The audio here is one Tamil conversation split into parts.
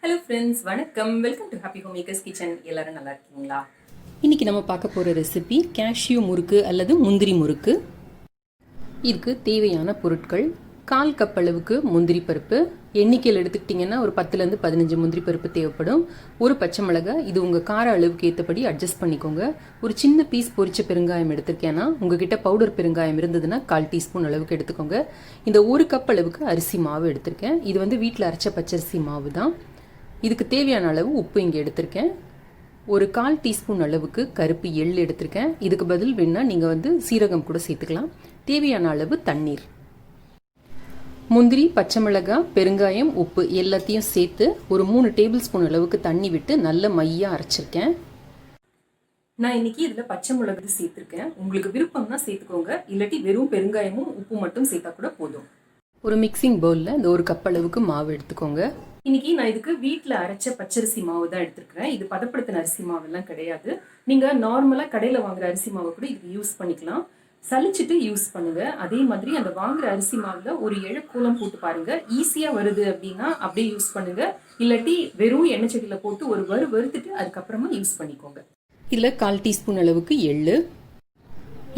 ஹலோ ஃப்ரெண்ட்ஸ், வணக்கம். Welcome to happy homemakers kitchen. எல்லாரும் நல்லா இருக்கீங்களா? இன்றைக்கி நம்ம பார்க்க போகிற ரெசிபி கேஷ்யூ முறுக்கு அல்லது முந்திரி முறுக்கு. இதுக்கு தேவையான பொருட்கள்: 1/4 கப் அளவுக்கு முந்திரி பருப்பு. எண்ணிக்கையில் எடுத்துக்கிட்டிங்கன்னா ஒரு 10லேருந்து 15 முந்திரி பருப்பு தேவைப்படும். ஒரு பச்சை மிளகாய், இது உங்கள் கார அளவுக்கு ஏற்றபடி அட்ஜஸ்ட் பண்ணிக்கோங்க. ஒரு சின்ன பீஸ் பொரிச்ச பெருங்காயம் எடுத்திருக்கேன்னா, உங்ககிட்ட பவுடர் பெருங்காயம் இருந்ததுன்னா 1/4 டீஸ்பூன் அளவுக்கு எடுத்துக்கோங்க. இந்த 1 கப் அளவுக்கு அரிசி மாவு எடுத்திருக்கேன். இது வந்து வீட்டில் அரைச்ச பச்சரிசி மாவு தான். இதுக்கு தேவையான அளவு உப்பு இங்கே எடுத்திருக்கேன். ஒரு 1/4 டீஸ்பூன் அளவுக்கு கருப்பு எள் எடுத்திருக்கேன். இதுக்கு பதில் வேணால் நீங்கள் வந்து சீரகம் கூட சேர்த்துக்கலாம். தேவையான அளவு தண்ணீர். முந்திரி, பச்சை மிளகாய், பெருங்காயம், உப்பு எல்லாத்தையும் சேர்த்து ஒரு 3 டேபிள் ஸ்பூன் அளவுக்கு தண்ணி விட்டு நல்ல மையாக அரைச்சிருக்கேன். நான் இன்னைக்கு இதில் பச்சை மிளகு சேர்த்துருக்கேன். உங்களுக்கு விருப்பம்னா சேர்த்துக்கோங்க, இல்லாட்டி வெறும் பெருங்காயமும் உப்பு மட்டும் சேர்த்தா கூட போதும். ஒரு மிக்சிங் பவுலில் இந்த 1 கப் அளவுக்கு மாவு எடுத்துக்கோங்க. இன்னைக்கு நான் இதுக்கு வீட்டில் அரைச்ச பச்சரிசி மாவு தான் எடுத்துருக்கிறேன். இது பதப்படுத்தின அரிசி மாவெல்லாம் கிடையாது. நீங்கள் நார்மலாக கடையில் வாங்குற அரிசி மாவை கூட இதுக்கு யூஸ் பண்ணிக்கலாம். சலிச்சுட்டு யூஸ் பண்ணுங்க. அதே மாதிரி அந்த வாங்குற அரிசி மாவில் ஒரு 7 கோலம் போட்டு பாருங்க. ஈஸியாக வருது அப்படின்னா அப்படியே யூஸ் பண்ணுங்க, இல்லாட்டி வெறும் எண்ணெய் சட்டியில் போட்டு ஒரு வறுத்துட்டு அதுக்கப்புறமா யூஸ் பண்ணிக்கோங்க. இதில் 1/4 டீஸ்பூன் அளவுக்கு எள்ளு,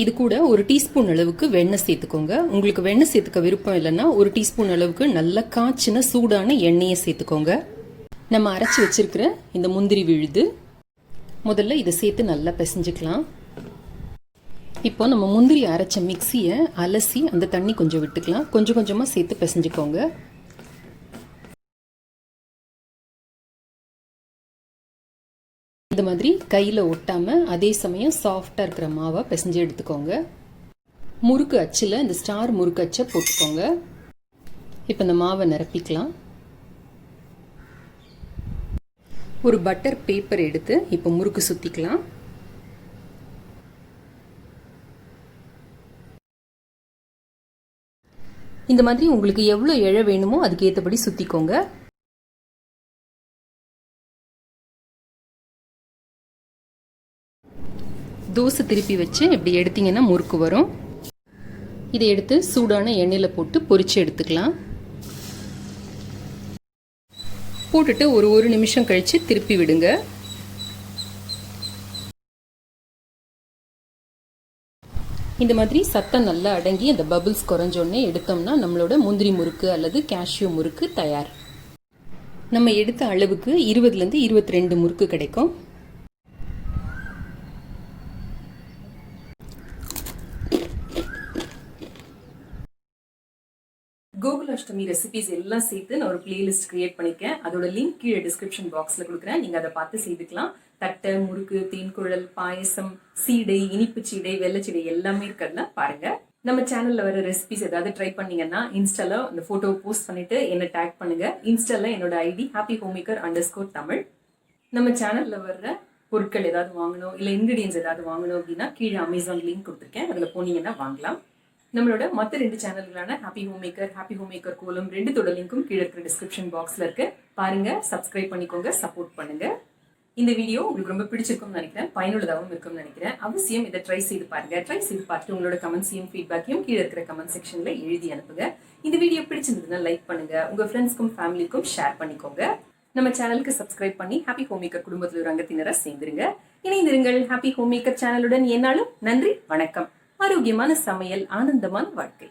இது கூட ஒரு டீஸ்பூன் அளவுக்கு வெண்ணெய் சேர்த்துக்கோங்க. உங்களுக்கு வெண்ணெய் சேர்த்துக்க விருப்பம் இல்லைன்னா ஒரு டீஸ்பூன் அளவுக்கு நல்லா காய்ச்சின சூடான எண்ணெயை சேர்த்துக்கோங்க. நம்ம அரைச்சி வச்சிருக்கிற இந்த முந்திரி விழுது முதல்ல இதை சேர்த்து நல்லா பிசைஞ்சுக்கலாம். இப்போ நம்ம முந்திரி அரைச்ச மிக்சியை அலசி அந்த தண்ணி கொஞ்சம் விட்டுக்கலாம். கொஞ்சம் கொஞ்சமாக சேர்த்து பிசைஞ்சுக்கோங்க. இந்த மாதிரி கையில் ஒட்டாமல் அதே சமயம் சாஃப்டாக இருக்கிற மாவை பிசைஞ்சு எடுத்துக்கோங்க. முறுக்கு அச்சில் இந்த ஸ்டார் முறுக்கு அச்சை போட்டுக்கோங்க. இப்போ இந்த மாவை நிரப்பிக்கலாம். ஒரு பட்டர் பேப்பர் எடுத்து இப்போ முறுக்கு சுற்றிக்கலாம். இந்த மாதிரி உங்களுக்கு எவ்வளோ இழை வேணுமோ அதுக்கு ஏற்றபடி சுற்றிக்கோங்க. தோசை திருப்பி வச்சு இப்படி எடுத்தீங்கன்னா முறுக்கு வரும். இதை எடுத்து சூடான எண்ணெயில் போட்டு பொரிச்சு எடுத்துக்கலாம். போட்டுட்டு ஒரு நிமிஷம் கழித்து திருப்பி விடுங்க. இந்த மாதிரி சத்தம் நல்லா அடங்கி அந்த பபிள்ஸ் குறைஞ்சோடனே எடுத்தோம்னா நம்மளோட முந்திரி முறுக்கு அல்லது கேஷ்யூ முறுக்கு தயார். நம்ம எடுத்த அளவுக்கு 20லேருந்து 22 முறுக்கு கிடைக்கும். கோகுலாஷ்டமி ரெசிபிஸ் எல்லாம் சேர்த்து நான் ஒரு பிளேலிஸ்ட் கிரியேட் பண்ணியிருக்கேன். அதோட லிங்க் கீழே டிஸ்கிரிப்ஷன் பாக்ஸில் கொடுக்குறேன். நீங்கள் அதை பார்த்து செய்துக்கலாம். தட்டை, முறுக்கு, தேன்குழல், பாயசம், சீடை, இனிப்பு சீடை, வெள்ளச்சீடை எல்லாமே இருக்கிறதுல பாருங்க. நம்ம சேனல்ல வர ரெசிபிஸ் ஏதாவது ட்ரை பண்ணீங்கன்னா இன்ஸ்டால அந்த போட்டோவை போஸ்ட் பண்ணிட்டு என்ன டேக் பண்ணுங்க. இன்ஸ்டால என்னோட ஐடி happyhomemaker_தமிழ். நம்ம சேனல்ல வர்ற பொருட்கள் ஏதாவது வாங்கணும், இல்லை இன்கிரீடியன்ஸ் ஏதாவது வாங்கணும் அப்படின்னா கீழே அமேசான் லிங்க் கொடுத்துருக்கேன், அதில் போனீங்கன்னா வாங்கலாம். நம்மளோட மற்ற 2 சேனல்களான ஹாப்பி ஹோம்மேக்கர் கோலம் 2 லிங்க்கும் கீழே இருக்கிற டிஸ்கிரிப்ஷன் பாக்ஸ்ல இருக்கு. பாருங்க, சப்ஸ்கிரைப் பண்ணிக்கோங்க, சப்போர்ட் பண்ணுங்க. இந்த வீடியோ உங்களுக்கு ரொம்ப பிடிச்சிருக்கும்னு நினைக்கிறேன், பயனுள்ளதாகவும் இருக்கும்னு நினைக்கிறேன். அவசியம் இதை ட்ரை செய்து பாருங்க. ட்ரை செய்து பார்த்துட்டு உங்களோட கமெண்ட்ஸையும் ஃபீட்பேக்கையும் கீழே இருக்கிற கமெண்ட் செக்ஷன்ல எழுதி அனுப்புங்க. இந்த வீடியோ பிடிச்சிருந்ததுன்னா லைக் பண்ணுங்க, உங்க ஃப்ரெண்ட்ஸ்க்கும் ஃபேமிலிக்கும் ஷேர் பண்ணிக்கோங்க. நம்ம சேனலுக்கு சப்ஸ்கிரைப் பண்ணி ஹாப்பி ஹோம்மேக்கர் குடும்பத்தில் ஒரு அங்கத்தினரை சேர்ந்துருங்க. இணைந்திருங்கள் ஹாப்பி ஹோம்மேக்கர் சேனலுடன். என்னாலும் நன்றி, வணக்கம். ஆரோக்கியமான சமையல், ஆனந்தமான வாழ்க்கை.